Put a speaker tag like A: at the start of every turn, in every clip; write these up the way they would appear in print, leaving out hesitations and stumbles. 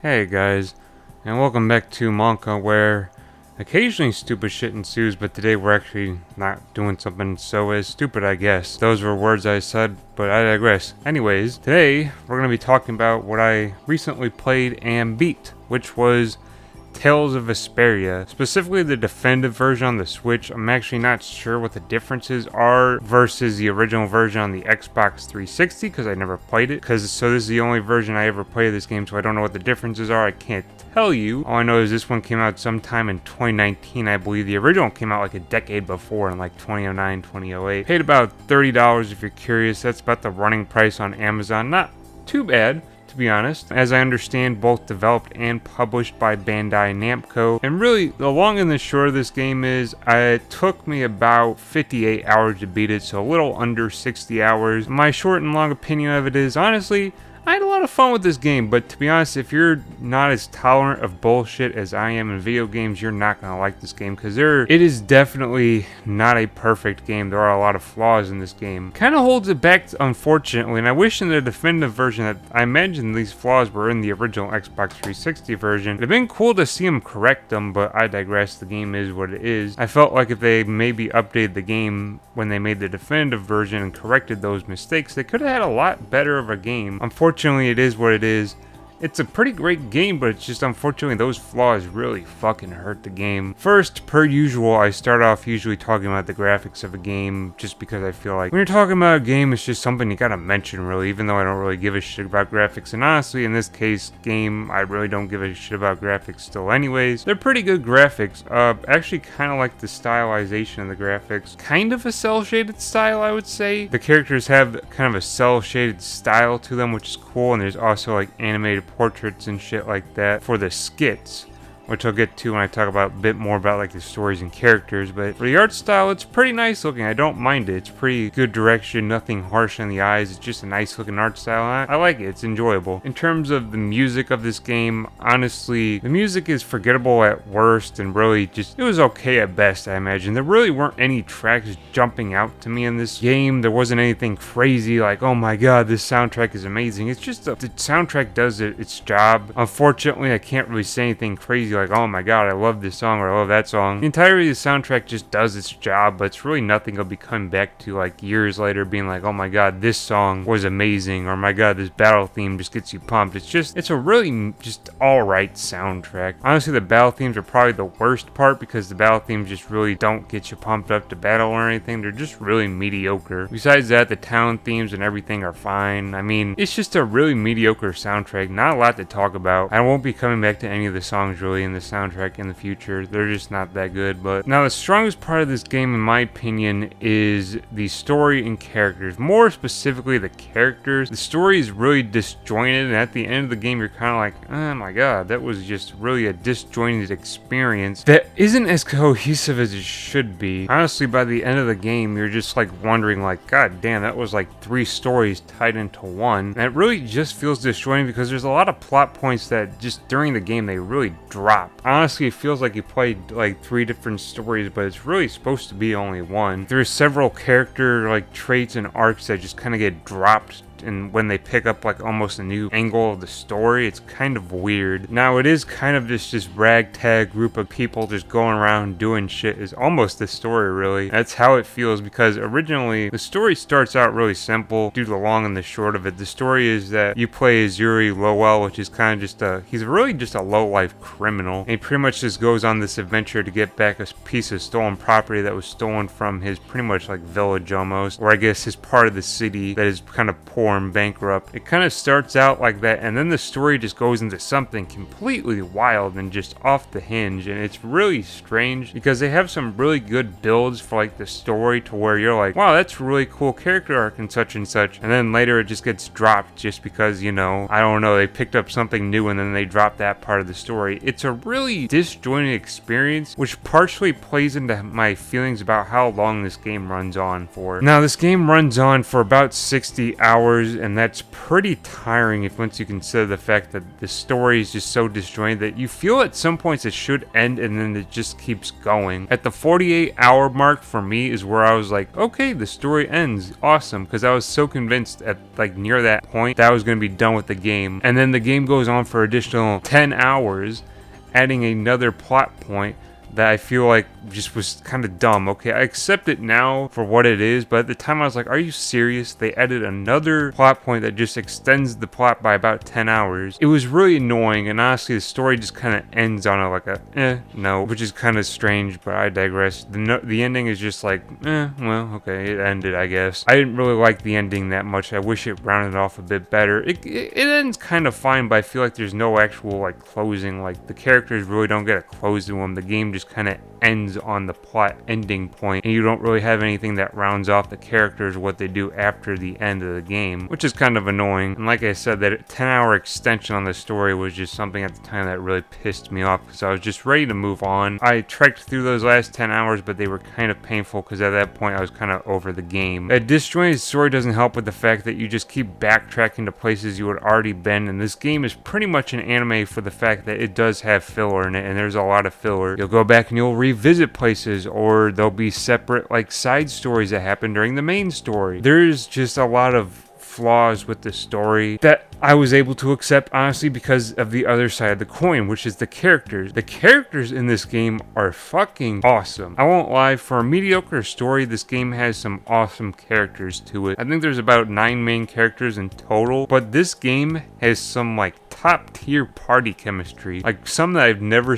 A: Hey guys, and welcome back to Monka, where occasionally stupid shit ensues, but today we're actually not doing something so as stupid, I guess. Those were words I said, but I digress. Anyways, today we're going to be talking about what I recently played and beat, which was Tales of Vesperia, specifically the definitive version on the Switch. I'm actually not sure what the differences are versus the original version on the Xbox 360 because I never played it. So this is the only version I ever played of this game, so I don't know what the differences are. I can't tell you. All I know is this one came out sometime in 2019, I believe. The original came out like a decade before in like 2009, 2008. Paid about $30 if you're curious. That's about the running price on Amazon. Not too bad, to be honest. As I understand, both developed and published by Bandai Namco. And really, the long and the short of this game is, it took me about 58 hours to beat it, so a little under 60 hours. My short and long opinion of it is, honestly, I had a lot of fun with this game, but to be honest, if you're not as tolerant of bullshit as I am in video games, you're not going to like this game, because it is definitely not a perfect game. There are a lot of flaws in this game. Kind of holds it back, unfortunately, and I wish in the definitive version that I imagine these flaws were in the original Xbox 360 version. It'd have been cool to see them correct them, but I digress. The game is what it is. I felt like if they maybe updated the game when they made the definitive version and corrected those mistakes, they could have had a lot better of a game. Unfortunately, it is what it is. It's a pretty great game, but it's just unfortunately those flaws really fucking hurt the game. First, per usual, I start off usually talking about the graphics of a game just because I feel like when you're talking about a game, it's just something you gotta mention, really, even though I don't really give a shit about graphics. And honestly, in this case, game, I really don't give a shit about graphics still anyways. They're pretty good graphics. Actually kind of like the stylization of the graphics. Kind of a cel-shaded style, I would say. The characters have kind of a cel-shaded style to them, which is cool, and there's also like animated portraits and shit like that for the skits, which I'll get to when I talk about a bit more about like the stories and characters. But for the art style, it's pretty nice looking. I don't mind it. It's pretty good direction, nothing harsh on the eyes. It's just a nice looking art style. I like it. It's enjoyable. In terms of the music of this game, honestly, the music is forgettable at worst and really just, it was okay at best, I imagine. There really weren't any tracks jumping out to me in this game. There wasn't anything crazy like, oh my god, this soundtrack is amazing. It's just, the soundtrack does its job. Unfortunately, I can't really say anything crazy like, oh my god, I love this song or I love that song. The entirety of the soundtrack just does its job, but it's really nothing I'll be coming back to like years later being like, oh my god, this song was amazing, or my god, this battle theme just gets you pumped. It's a really just alright soundtrack. Honestly, the battle themes are probably the worst part because the battle themes just really don't get you pumped up to battle or anything. They're just really mediocre. Besides that, the town themes and everything are fine. I mean, it's just a really mediocre soundtrack. Not a lot to talk about. I won't be coming back to any of the songs really in the soundtrack in the future. They're just not that good. But now the strongest part of this game, in my opinion, is the story and characters. More specifically, the characters. The story is really disjointed, and at the end of the game, you're kind of like, oh my god, that was just really a disjointed experience that isn't as cohesive as it should be. Honestly, by the end of the game, you're just like wondering like, god damn, that was like 3 stories tied into one. And it really just feels disjointed because there's a lot of plot points that just during the game they really drop. Honestly, it feels like you played like 3 different stories, but it's really supposed to be only one. There's several character like traits and arcs that just kind of get dropped, and when they pick up like almost a new angle of the story, it's kind of weird. Now it is kind of just ragtag group of people just going around doing shit is almost the story really. That's how it feels because originally the story starts out really simple due to the long and the short of it. The story is that you play as Yuri Lowell, which is kind of just he's really just a low-life criminal. And he pretty much just goes on this adventure to get back a piece of stolen property that was stolen from his pretty much like village almost, or I guess his part of the city that is kind of poor and bankrupt. It kind of starts out like that, and then the story just goes into something completely wild and just off the hinge, and it's really strange because they have some really good builds for like the story to where you're like, wow, that's a really cool character arc and such, and then later it just gets dropped just because, you know, I don't know, they picked up something new and then they dropped that part of the story. It's a really disjointed experience, which partially plays into my feelings about how long this game runs on for. Now, this game runs on for about 60 hours hours, and that's pretty tiring if once you consider the fact that the story is just so disjointed that you feel at some points it should end and then it just keeps going. At the 48-hour mark for me is where I was like, okay, the story ends, awesome, because I was so convinced at like near that point that I was going to be done with the game. And then the game goes on for additional 10 hours, adding another plot point that I feel like just was kind of dumb. Okay, I accept it now for what it is, but at the time I was like, are you serious? They added another plot point that just extends the plot by about 10 hours. It was really annoying, and honestly the story just kind of ends on a like a no, which is kind of strange, but I digress. The ending is just like, well, okay, it ended, I guess. I didn't really like the ending that much. I wish it rounded off a bit better. It ends kind of fine, but I feel like there's no actual like closing. Like the characters really don't get a close to them. The game just kind of ends on the plot ending point, and you don't really have anything that rounds off the characters what they do after the end of the game, which is kind of annoying. And like I said, that 10-hour extension on the story was just something at the time that really pissed me off, because I was just ready to move on. I trekked through those last 10 hours, but they were kind of painful because at that point I was kind of over the game. A disjointed story doesn't help with the fact that you just keep backtracking to places you had already been, and this game is pretty much an anime for the fact that it does have filler in it, and there's a lot of filler. You'll go back and you'll revisit places, or there'll be separate like side stories that happen during the main story. There's just a lot of flaws with the story that I was able to accept, honestly, because of the other side of the coin, which is the characters. The characters in this game are fucking awesome. I won't lie, for a mediocre story, this game has some awesome characters to it. I think there's about 9 main characters in total, but this game has some like top tier party chemistry, like some that I've never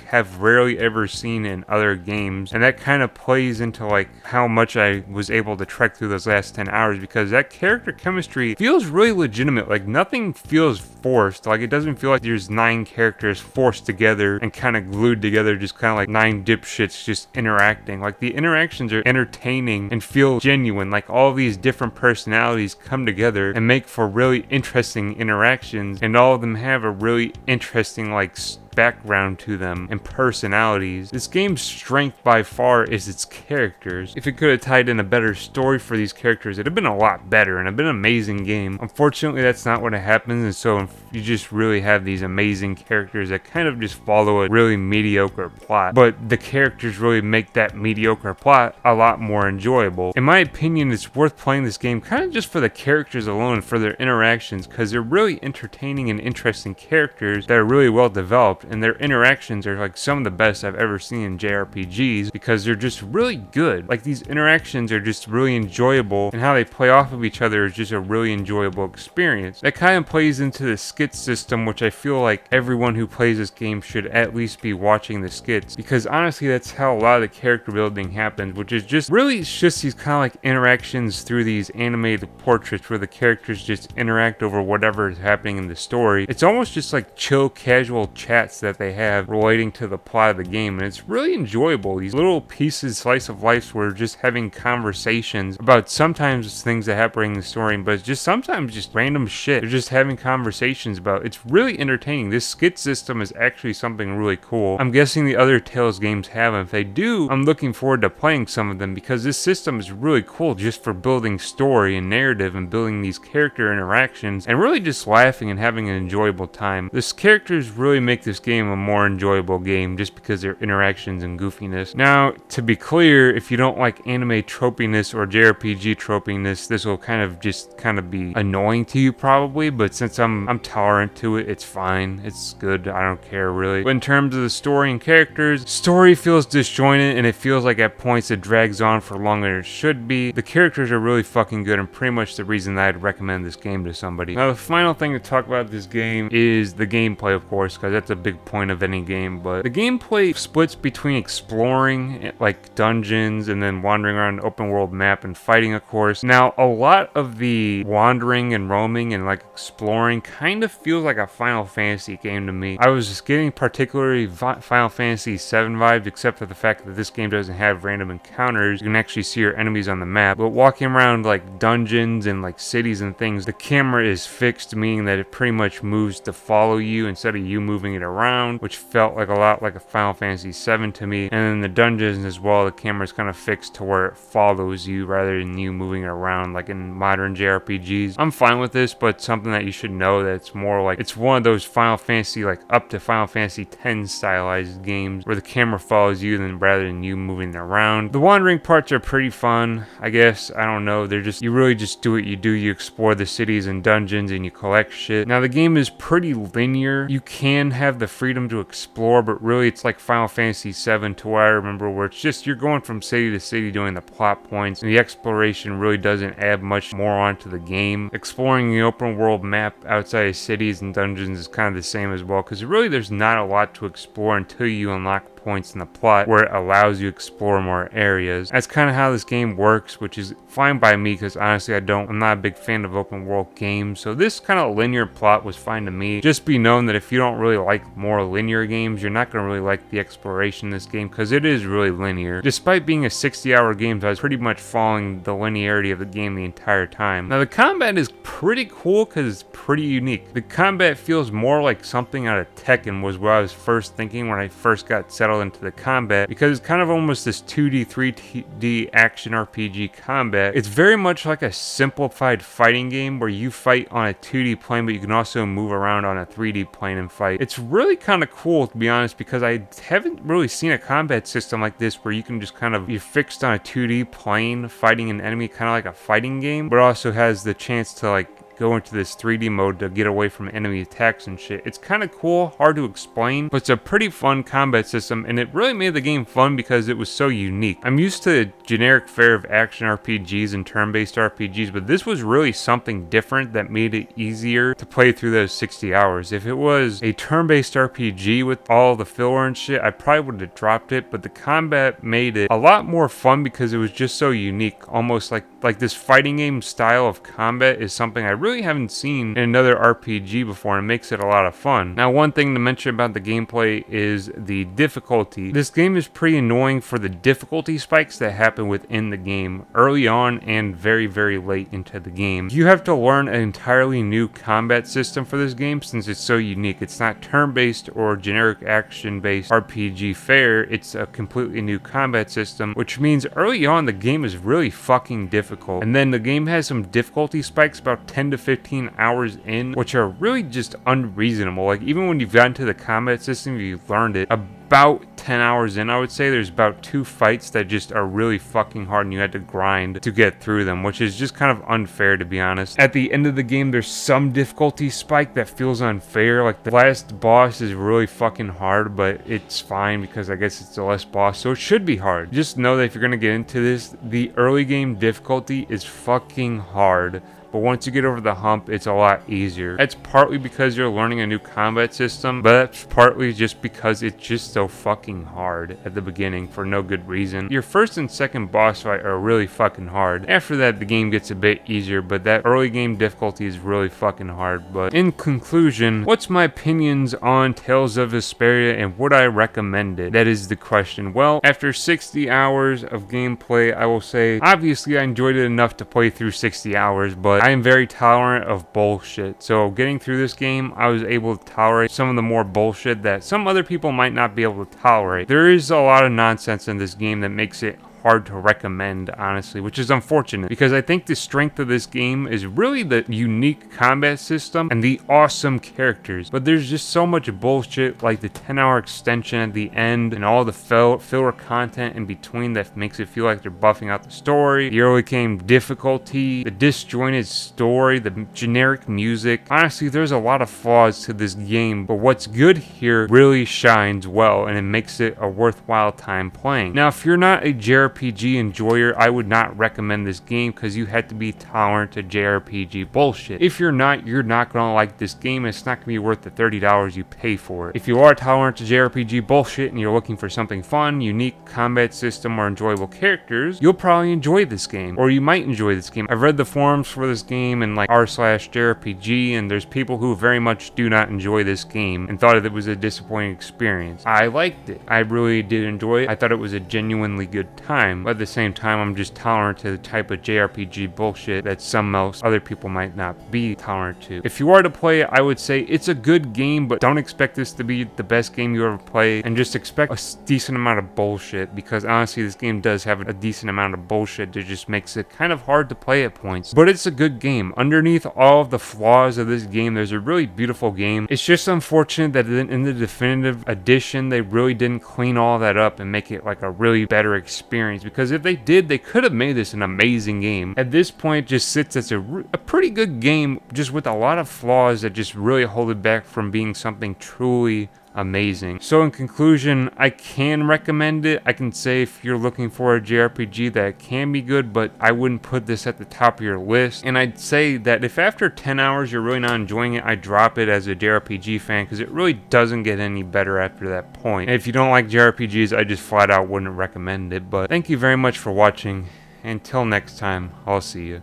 A: have rarely ever seen in other games, and that kind of plays into like how much I was able to trek through those last 10 hours, because that character chemistry feels really legitimate. Like nothing feels forced. Like it doesn't feel like there's 9 characters forced together and kind of glued together, just kind of like 9 dipshits just interacting. Like the interactions are entertaining and feel genuine. Like all these different personalities come together and make for really interesting interactions, and all of them have a really interesting like background to them and personalities. This game's strength by far is its characters. If it could have tied in a better story for these characters, it'd have been a lot better and it'd been an amazing game. Unfortunately, that's not what happens, and so you just really have these amazing characters that kind of just follow a really mediocre plot, but the characters really make that mediocre plot a lot more enjoyable. In my opinion, it's worth playing this game kind of just for the characters alone, for their interactions, because they're really entertaining and interesting characters that are really well developed, and their interactions are like some of the best I've ever seen in JRPGs, because they're just really good. Like these interactions are just really enjoyable, and how they play off of each other is just a really enjoyable experience. That kind of plays into the skit system, which I feel like everyone who plays this game should at least be watching the skits, because honestly that's how a lot of the character building happens, which is just really it's just these kind of like interactions through these animated portraits where the characters just interact over whatever is happening in the story. It's almost just like chill casual chats that they have relating to the plot of the game, and it's really enjoyable. These little pieces, slice of life, where just having conversations about sometimes things that happen in the story, but it's just sometimes just random shit. They're just having conversations about. It's really entertaining. This skit system is actually something really cool. I'm guessing the other Tales games have, and if they do, I'm looking forward to playing some of them, because this system is really cool just for building story and narrative and building these character interactions and really just laughing and having an enjoyable time. This characters really make this game a more enjoyable game just because their interactions and goofiness. Now, to be clear, if you don't like anime tropiness or JRPG tropiness, this will kind of be annoying to you probably, but since I'm tolerant to it, it's fine. It's good. I don't care really. But in terms of the story and characters, story feels disjointed, and it feels like at points it drags on for longer than it should be. The characters are really fucking good, and pretty much the reason that I'd recommend this game to somebody. Now, the final thing to talk about this game is the gameplay, of course, because that's a big point of any game, but the gameplay splits between exploring like dungeons and then wandering around an open world map and fighting, of course. Now, a lot of the wandering and roaming and like exploring kind of feels like a Final Fantasy game to me. I was just getting particularly Final Fantasy VII vibes, except for the fact that this game doesn't have random encounters. You can actually see your enemies on the map, but walking around like dungeons and like cities and things, the camera is fixed, meaning that it pretty much moves to follow you instead of you moving it around. around, which felt like a lot like a Final Fantasy VII to me. And then the dungeons as well, the camera's kind of fixed to where it follows you rather than you moving around like in modern JRPGs. I'm fine with this, but something that you should know that it's more like it's one of those Final Fantasy, like up to Final Fantasy X stylized games where the camera follows you rather than you moving around. The wandering parts are pretty fun, I guess. I don't know. They're just, you really just do what you do. You explore the cities and dungeons and you collect shit. Now the game is pretty linear. You can have the freedom to explore, but really it's like Final Fantasy VII to what I remember, where it's just you're going from city to city doing the plot points, and the exploration really doesn't add much more onto the game. Exploring the open world map outside of cities and dungeons is kind of the same as well, because really there's not a lot to explore until you unlock points in the plot where it allows you to explore more areas. That's kind of how this game works, which is fine by me because honestly I'm not a big fan of open world games, so this kind of linear plot was fine to me. Just be known that if you don't really like more linear games, you're not going to really like the exploration in this game because it is really linear. Despite being a 60-hour game, I was pretty much following the linearity of the game the entire time. Now the combat is pretty cool because it's pretty unique. The combat feels more like something out of Tekken was what I was first thinking when I first got settled into the combat, because it's kind of almost this 2D, 3D action RPG combat. It's very much like a simplified fighting game where you fight on a 2D plane, but you can also move around on a 3D plane and fight. It's really kind of cool, to be honest, because I haven't really seen a combat system like this where you can just kind of, you're fixed on a 2D plane fighting an enemy, kind of like a fighting game, but also has the chance to like go into this 3D mode to get away from enemy attacks and shit. It's kind of cool, hard to explain, but it's a pretty fun combat system, and it really made the game fun because it was so unique. I'm used to the generic fare of action RPGs and turn-based RPGs, but this was really something different that made it easier to play through those 60 hours. If it was a turn-based RPG with all the filler and shit, I probably would have dropped it, but the combat made it a lot more fun because it was just so unique. Almost like this fighting game style of combat is something I really haven't seen in another RPG before, and it makes it a lot of fun. Now, one thing to mention about the gameplay is the difficulty. This game is pretty annoying for the difficulty spikes that happen within the game, early on and very, very late into the game. You have to learn an entirely new combat system for this game since it's so unique. It's not turn-based or generic action-based RPG fare, it's a completely new combat system, which means early on the game is really fucking difficult. And then the game has some difficulty spikes about 10 to 15 hours in, which are really just unreasonable. Like, even when you've gotten to the combat system, you've learned it, about 10 hours in, I would say, there's about 2 fights that just are really fucking hard and you had to grind to get through them, which is just kind of unfair, to be honest. At the end of the game, there's some difficulty spike that feels unfair. Like, the last boss is really fucking hard, but it's fine because I guess it's the last boss, so it should be hard. Just know that if you're gonna get into this, the early game difficulty is fucking hard, but once you get over the hump, it's a lot easier. That's partly because you're learning a new combat system, but that's partly just because it's just so fucking hard at the beginning for no good reason. Your first and second boss fight are really fucking hard. After that, the game gets a bit easier, but that early game difficulty is really fucking hard. But in conclusion, what's my opinions on Tales of Vesperia and would I recommend it? That is the question. Well, after 60 hours of gameplay, I will say, obviously I enjoyed it enough to play through 60 hours, but I am very tolerant of bullshit. So getting through this game, I was able to tolerate some of the more bullshit that some other people might not be able to tolerate. There is a lot of nonsense in this game that makes it hard to recommend, honestly, which is unfortunate because I think the strength of this game is really the unique combat system and the awesome characters, but there's just so much bullshit like the 10-hour extension at the end and all the filler content in between that makes it feel like they're buffing out the story, the early game difficulty, the disjointed story, the generic music. Honestly, there's a lot of flaws to this game, but what's good here really shines well and it makes it a worthwhile time playing. Now, if you're not a JRPG enjoyer, I would not recommend this game because you have to be tolerant to JRPG bullshit. If you're not gonna like this game. It's not gonna be worth the $30 you pay for it. If you are tolerant to JRPG bullshit and you're looking for something fun, unique combat system, or enjoyable characters, you'll probably enjoy this game, or you might enjoy this game. I've read the forums for this game and like r/JRPG, and there's people who very much do not enjoy this game and thought it was a disappointing experience. I liked it. I really did enjoy it. I thought it was a genuinely good time. time, but at the same time, I'm just tolerant to the type of JRPG bullshit that some other people might not be tolerant to. If you are to play it, I would say it's a good game, but don't expect this to be the best game you ever play, and just expect a decent amount of bullshit, because honestly, this game does have a decent amount of bullshit that just makes it kind of hard to play at points. But it's a good game. Underneath all of the flaws of this game, there's a really beautiful game. It's just unfortunate that in the definitive edition, they really didn't clean all that up and make it like a really better experience, because if they did, they could have made this an amazing game. At this point, it just sits as a pretty good game, just with a lot of flaws that just really hold it back from being something truly amazing. So in conclusion, I can recommend it. I can say if you're looking for a JRPG that can be good, but I wouldn't put this at the top of your list. And I'd say that if after 10 hours you're really not enjoying it, I drop it as a JRPG fan, because it really doesn't get any better after that point. And if you don't like JRPGs, I just flat out wouldn't recommend it. But thank you very much for watching. Until next time, I'll see you.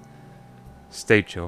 A: Stay chill.